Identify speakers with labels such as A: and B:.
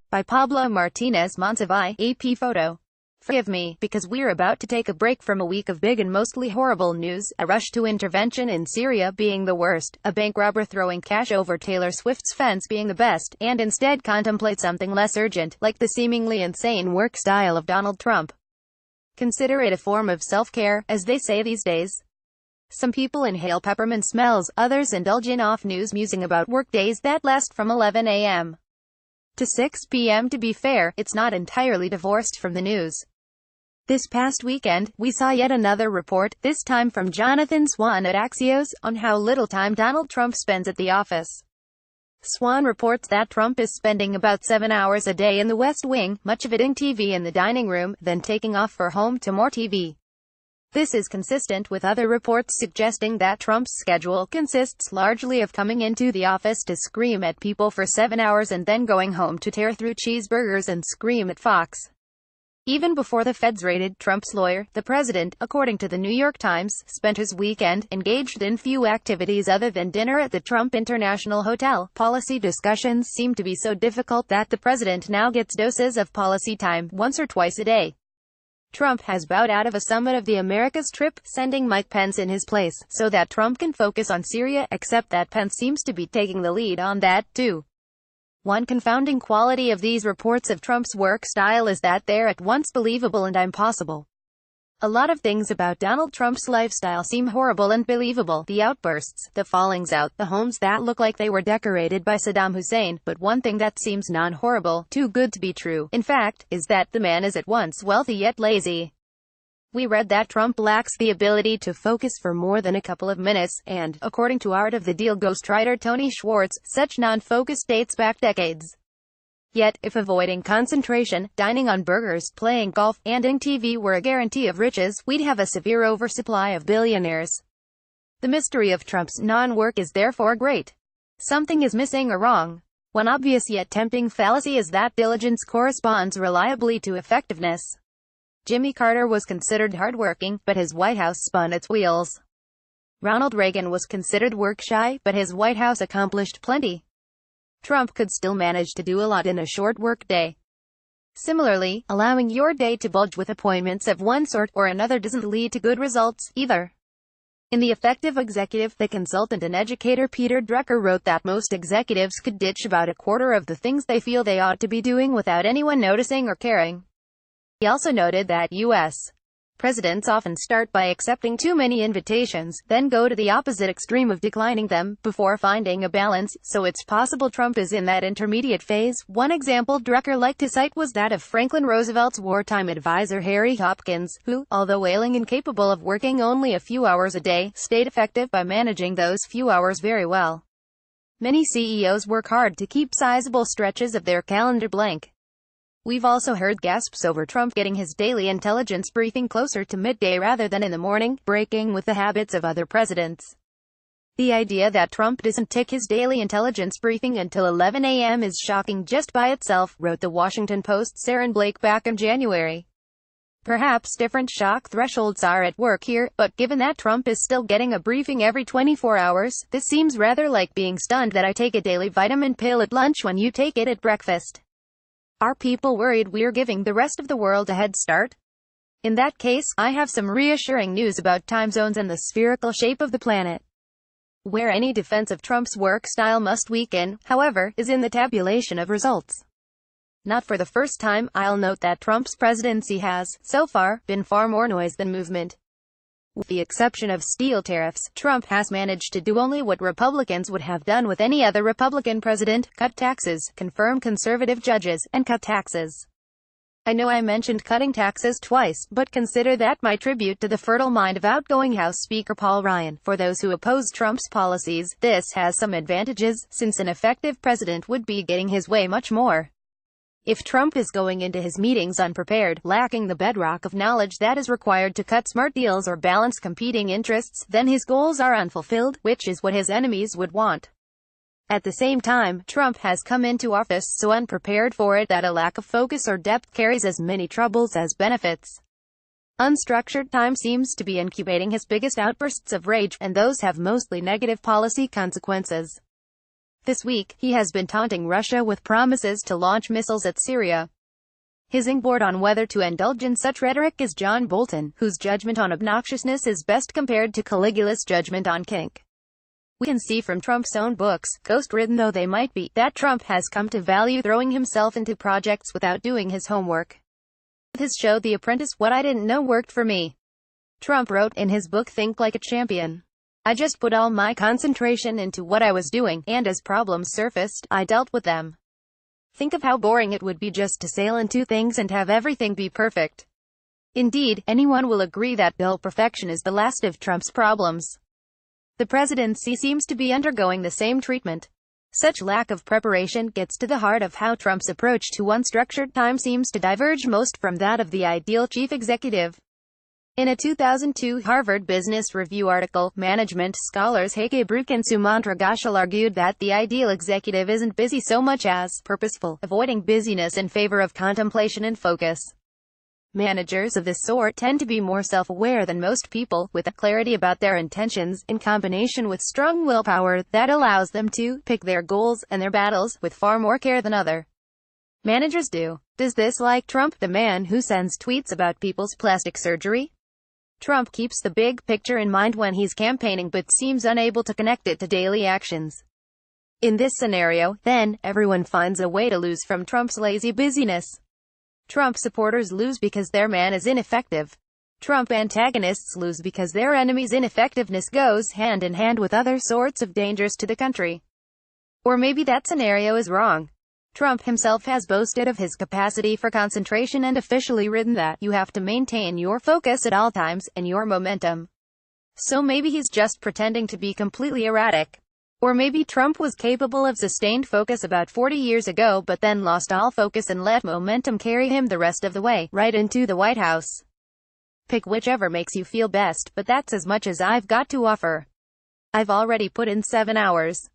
A: By Pablo Martinez Monsivais, AP photo. Forgive me, because we're about to take a break from a week of big and mostly horrible news, a rush to intervention in Syria being the worst, a bank robber throwing cash over Taylor Swift's fence being the best, and instead contemplate something less urgent, like the seemingly insane work style of Donald Trump. Consider it a form of self-care, as they say these days. Some people inhale peppermint smells, others indulge in off-news musing about workdays that last from 11 a.m. to 6 p.m. To be fair, it's not entirely divorced from the news. This past weekend, we saw yet another report, this time from Jonathan Swan at Axios, on how little time Donald Trump spends at the office. Swan reports that Trump is spending about 7 hours a day in the West Wing, much of it in TV in the dining room, then taking off for home to more TV. This is consistent with other reports suggesting that Trump's schedule consists largely of coming into the office to scream at people for 7 hours and then going home to tear through cheeseburgers and scream at Fox. Even before the feds raided, Trump's lawyer, the president, according to the New York Times, spent his weekend engaged in few activities other than dinner at the Trump International Hotel. Policy discussions seem to be so difficult that the president now gets doses of policy time, once or twice a day. Trump has bowed out of a Summit of the Americas trip, sending Mike Pence in his place, so that Trump can focus on Syria, except that Pence seems to be taking the lead on that, too. One confounding quality of these reports of Trump's work style is that they're at once believable and impossible. A lot of things about Donald Trump's lifestyle seem horrible and believable. The outbursts, the fallings out, the homes that look like they were decorated by Saddam Hussein. But one thing that seems non-horrible, too good to be true, in fact, is that the man is at once wealthy yet lazy. We read that Trump lacks the ability to focus for more than a couple of minutes, and, according to Art of the Deal ghostwriter Tony Schwartz, such non-focus dates back decades. Yet, if avoiding concentration, dining on burgers, playing golf, and in TV were a guarantee of riches, we'd have a severe oversupply of billionaires. The mystery of Trump's non-work is therefore great. Something is missing or wrong. One obvious yet tempting fallacy is that diligence corresponds reliably to effectiveness. Jimmy Carter was considered hardworking, but his White House spun its wheels. Ronald Reagan was considered work-shy, but his White House accomplished plenty. Trump could still manage to do a lot in a short workday. Similarly, allowing your day to bulge with appointments of one sort or another doesn't lead to good results, either. In The Effective Executive, the consultant and educator Peter Drucker wrote that most executives could ditch about a quarter of the things they feel they ought to be doing without anyone noticing or caring. He also noted that U.S. presidents often start by accepting too many invitations, then go to the opposite extreme of declining them, before finding a balance, so it's possible Trump is in that intermediate phase. One example Drucker liked to cite was that of Franklin Roosevelt's wartime advisor Harry Hopkins, who, although ailing and capable of working only a few hours a day, stayed effective by managing those few hours very well. Many CEOs work hard to keep sizable stretches of their calendar blank. We've also heard gasps over Trump getting his daily intelligence briefing closer to midday rather than in the morning, breaking with the habits of other presidents. The idea that Trump doesn't take his daily intelligence briefing until 11 a.m. is shocking just by itself, wrote the Washington Post's Aaron Blake back in January. Perhaps different shock thresholds are at work here, but given that Trump is still getting a briefing every 24 hours, this seems rather like being stunned that I take a daily vitamin pill at lunch when you take it at breakfast. Are people worried we're giving the rest of the world a head start? In that case, I have some reassuring news about time zones and the spherical shape of the planet. Where any defense of Trump's work style must weaken, however, is in the tabulation of results. Not for the first time, I'll note that Trump's presidency has, so far, been far more noise than movement. With the exception of steel tariffs, Trump has managed to do only what Republicans would have done with any other Republican president: cut taxes, confirm conservative judges, and cut taxes. I know I mentioned cutting taxes twice, but consider that my tribute to the fertile mind of outgoing House Speaker Paul Ryan. For those who oppose Trump's policies, this has some advantages, since an effective president would be getting his way much more. If Trump is going into his meetings unprepared, lacking the bedrock of knowledge that is required to cut smart deals or balance competing interests, then his goals are unfulfilled, which is what his enemies would want. At the same time, Trump has come into office so unprepared for it that a lack of focus or depth carries as many troubles as benefits. Unstructured time seems to be incubating his biggest outbursts of rage, and those have mostly negative policy consequences. This week, he has been taunting Russia with promises to launch missiles at Syria. His board on whether to indulge in such rhetoric is John Bolton, whose judgment on obnoxiousness is best compared to Caligula's judgment on kink. We can see from Trump's own books, ghost-ridden though they might be, that Trump has come to value throwing himself into projects without doing his homework. With his show The Apprentice, what I didn't know worked for me. Trump wrote in his book Think Like a Champion. I just put all my concentration into what I was doing, and as problems surfaced, I dealt with them. Think of how boring it would be just to sail into things and have everything be perfect. Indeed, anyone will agree that dull perfection is the last of Trump's problems. The presidency seems to be undergoing the same treatment. Such lack of preparation gets to the heart of how Trump's approach to unstructured time seems to diverge most from that of the ideal chief executive. In a 2002 Harvard Business Review article, management scholars Heike Brook and Sumantra Ghoshal argued that the ideal executive isn't busy so much as purposeful, avoiding busyness in favor of contemplation and focus. Managers of this sort tend to be more self-aware than most people, with a clarity about their intentions, in combination with strong willpower, that allows them to pick their goals and their battles with far more care than other managers do. Does this like Trump, the man who sends tweets about people's plastic surgery? Trump keeps the big picture in mind when he's campaigning but seems unable to connect it to daily actions. In this scenario, then, everyone finds a way to lose from Trump's lazy busyness. Trump supporters lose because their man is ineffective. Trump antagonists lose because their enemy's ineffectiveness goes hand in hand with other sorts of dangers to the country. Or maybe that scenario is wrong. Trump himself has boasted of his capacity for concentration and officially written that you have to maintain your focus at all times, and your momentum. So maybe he's just pretending to be completely erratic. Or maybe Trump was capable of sustained focus about 40 years ago but then lost all focus and let momentum carry him the rest of the way, right into the White House. Pick whichever makes you feel best, but that's as much as I've got to offer. I've already put in 7 hours.